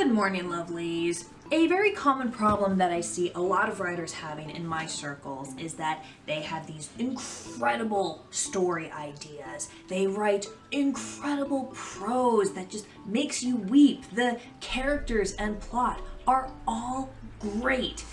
Good morning, lovelies. A very common problem that I see a lot of writers having in my circles is that they have these incredible story ideas. They write incredible prose that just makes you weep. The characters and plot are all great,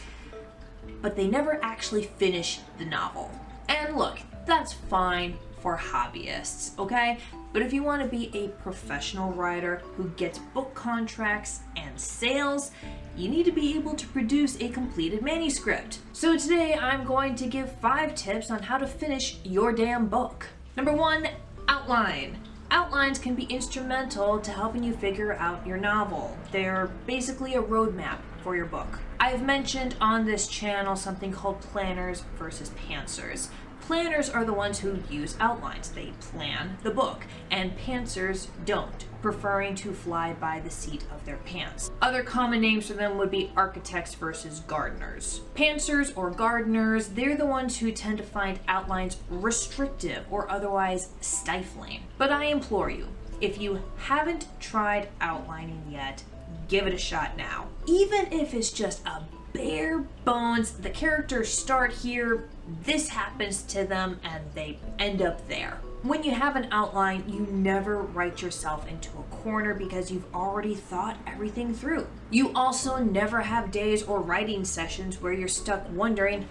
but they never actually finish the novel. And look, that's fine for hobbyists, okay? But if you want to be a professional writer who gets book contracts and sales, you need to be able to produce a completed manuscript. So today I'm going to give 5 tips on how to finish your damn book. Number 1, outline. Outlines can be instrumental to helping you figure out your novel. They're basically a roadmap for your book. I've mentioned on this channel something called planners versus pantsers. Planners are the ones who use outlines. They plan the book, and pantsers don't, preferring to fly by the seat of their pants. Other common names for them would be architects versus gardeners. Pantsers or gardeners, they're the ones who tend to find outlines restrictive or otherwise stifling. But I implore you, if you haven't tried outlining yet, give it a shot now. Even if it's just a bare bones, the characters start here, this happens to them, and they end up there. When you have an outline, you never write yourself into a corner because you've already thought everything through. You also never have days or writing sessions where you're stuck wondering,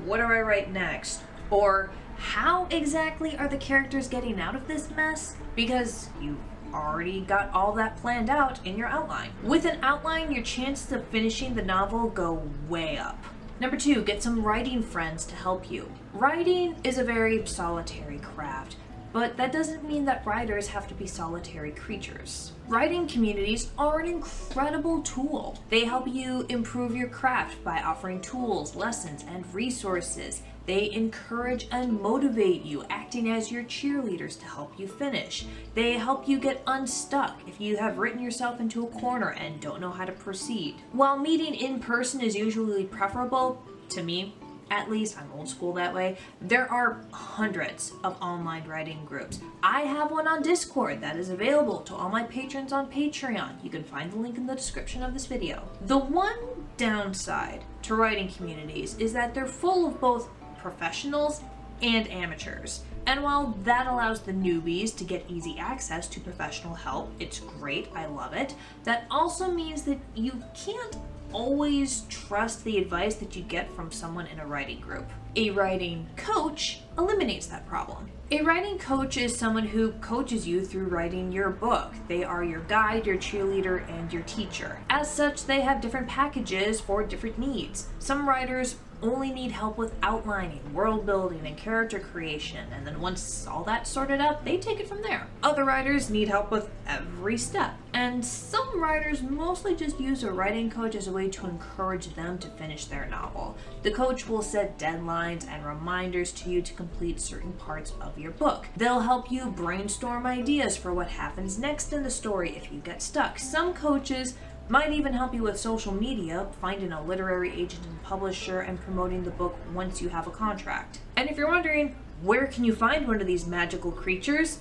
what do I write next? Or how exactly are the characters getting out of this mess? Because you already got all that planned out in your outline. With an outline, your chances of finishing the novel go way up. Number 2, get some writing friends to help you. Writing is a very solitary craft, but that doesn't mean that writers have to be solitary creatures. Writing communities are an incredible tool. They help you improve your craft by offering tools, lessons, and resources. They encourage and motivate you, acting as your cheerleaders to help you finish. They help you get unstuck if you have written yourself into a corner and don't know how to proceed. While meeting in person is usually preferable, to me, at least, I'm old school that way, there are hundreds of online writing groups. I have one on Discord that is available to all my patrons on Patreon. You can find the link in the description of this video. The one downside to writing communities is that they're full of both professionals and amateurs. And while that allows the newbies to get easy access to professional help, it's great, I love it, that also means that you can't always trust the advice that you get from someone in a writing group. A writing coach eliminates that problem. A writing coach is someone who coaches you through writing your book. They are your guide, your cheerleader, and your teacher. As such, they have different packages for different needs. Some writers only need help with outlining, world building, and character creation, and then once all that's sorted out, they take it from there. Other writers need help with every step, and some writers mostly just use a writing coach as a way to encourage them to finish their novel. The coach will set deadlines and reminders to you to complete certain parts of your book. They'll help you brainstorm ideas for what happens next in the story if you get stuck. Some coaches might even help you with social media, finding a literary agent and publisher, and promoting the book once you have a contract. And if you're wondering, where can you find one of these magical creatures?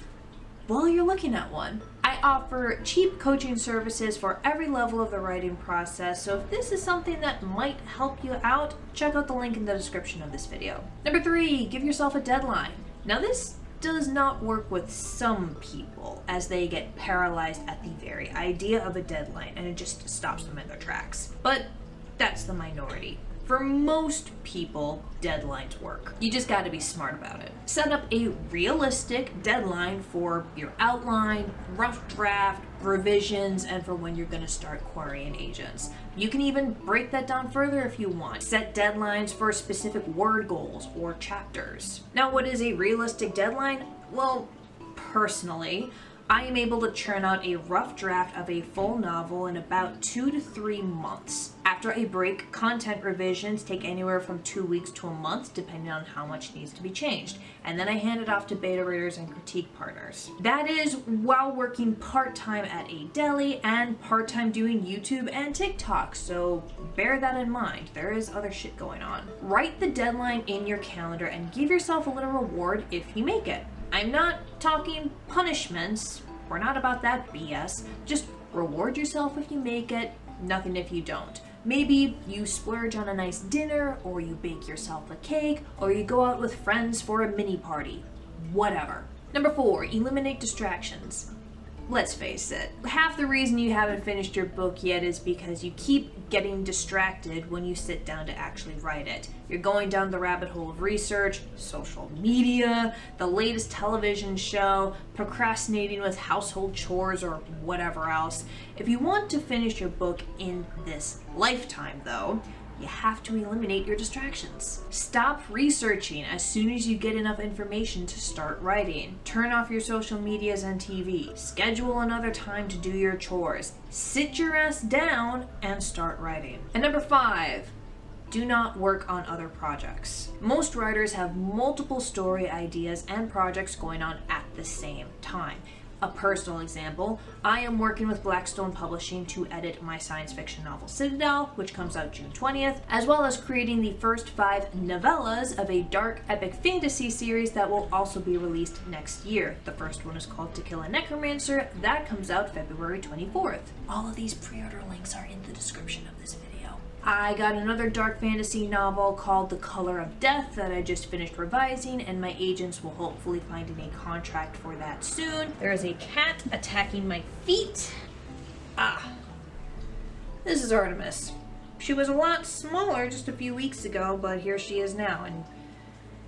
Well, you're looking at one. I offer cheap coaching services for every level of the writing process, so if this is something that might help you out, check out the link in the description of this video. Number 3, give yourself a deadline. Now this does not work with some people, as they get paralyzed at the very idea of a deadline and it just stops them in their tracks. But that's the minority. For most people, deadlines work. You just gotta be smart about it. Set up a realistic deadline for your outline, rough draft, revisions, and for when you're gonna start querying agents. You can even break that down further if you want. Set deadlines for specific word goals or chapters. Now, what is a realistic deadline? Well, personally, I am able to churn out a rough draft of a full novel in about 2 to 3 months. After a break, content revisions take anywhere from 2 weeks to a month, depending on how much needs to be changed. And then I hand it off to beta readers and critique partners. That is while working part-time at a deli and part-time doing YouTube and TikTok, so bear that in mind. There is other shit going on. Write the deadline in your calendar and give yourself a little reward if you make it. I'm not talking punishments. We're not about that BS. Just Reward yourself if you make it, nothing if you don't. Maybe you splurge on a nice dinner, or you bake yourself a cake, or you go out with friends for a mini party. Whatever. Number 4, eliminate distractions. Let's face it, half the reason you haven't finished your book yet is because you keep getting distracted when you sit down to actually write it. You're going down the rabbit hole of research, social media, the latest television show, procrastinating with household chores, or whatever else. If you want to finish your book in this lifetime, though, you have to eliminate your distractions. Stop researching as soon as you get enough information to start writing. Turn off your social medias and TV. Schedule another time to do your chores. Sit your ass down and start writing. And number 5, do not work on other projects. Most writers have multiple story ideas and projects going on at the same time. A personal example, I am working with Blackstone Publishing to edit my science fiction novel Citadel, which comes out June 20th, as well as creating the first 5 novellas of a dark epic fantasy series that will also be released next year. The first one is called To Kill a Necromancer. That comes out February 24th. All of these pre-order links are in the description of this video. I got another dark fantasy novel called The Color of Death that I just finished revising, and my agents will hopefully find a contract for that soon. There is a cat attacking my feet. This is Artemis. She was a lot smaller just a few weeks ago, but here she is now, and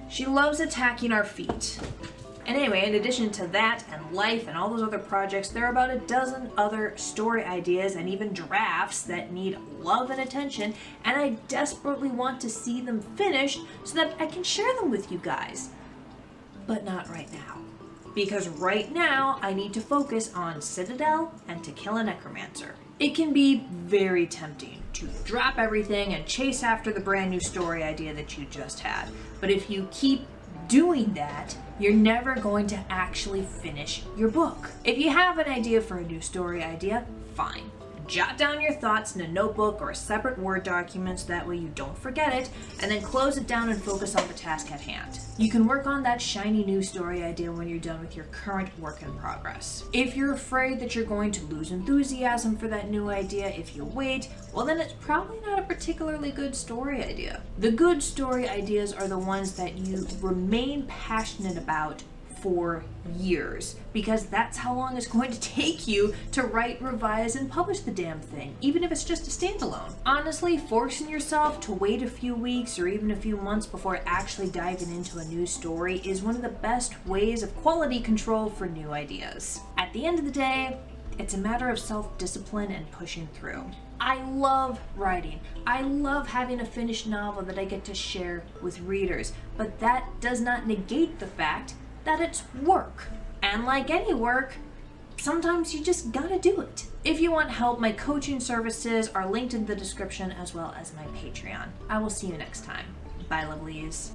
she loves attacking our feet. And anyway, in addition to that and life and all those other projects, there are about a dozen other story ideas and even drafts that need love and attention, and I desperately want to see them finished so that I can share them with you guys. But not right now. Because right now, I need to focus on Citadel and To Kill a Necromancer. It can be very tempting to drop everything and chase after the brand new story idea that you just had. But if you keep doing that, you're never going to actually finish your book. If you have an idea for a new story idea, fine. Jot down your thoughts in a notebook or a separate Word document so that way you don't forget it, and then close it down and focus on the task at hand. You can work on that shiny new story idea when you're done with your current work in progress. If you're afraid that you're going to lose enthusiasm for that new idea if you wait, well then it's probably not a particularly good story idea. The good story ideas are the ones that you remain passionate about for years, because that's how long it's going to take you to write, revise, and publish the damn thing, even if it's just a standalone. Honestly, forcing yourself to wait a few weeks or even a few months before actually diving into a new story is one of the best ways of quality control for new ideas. At the end of the day, it's a matter of self-discipline and pushing through. I love writing. I love having a finished novel that I get to share with readers, but that does not negate the fact that it's work. And like any work, sometimes you just gotta do it. If you want help, my coaching services are linked in the description as well as my Patreon. I will see you next time. Bye, lovelies.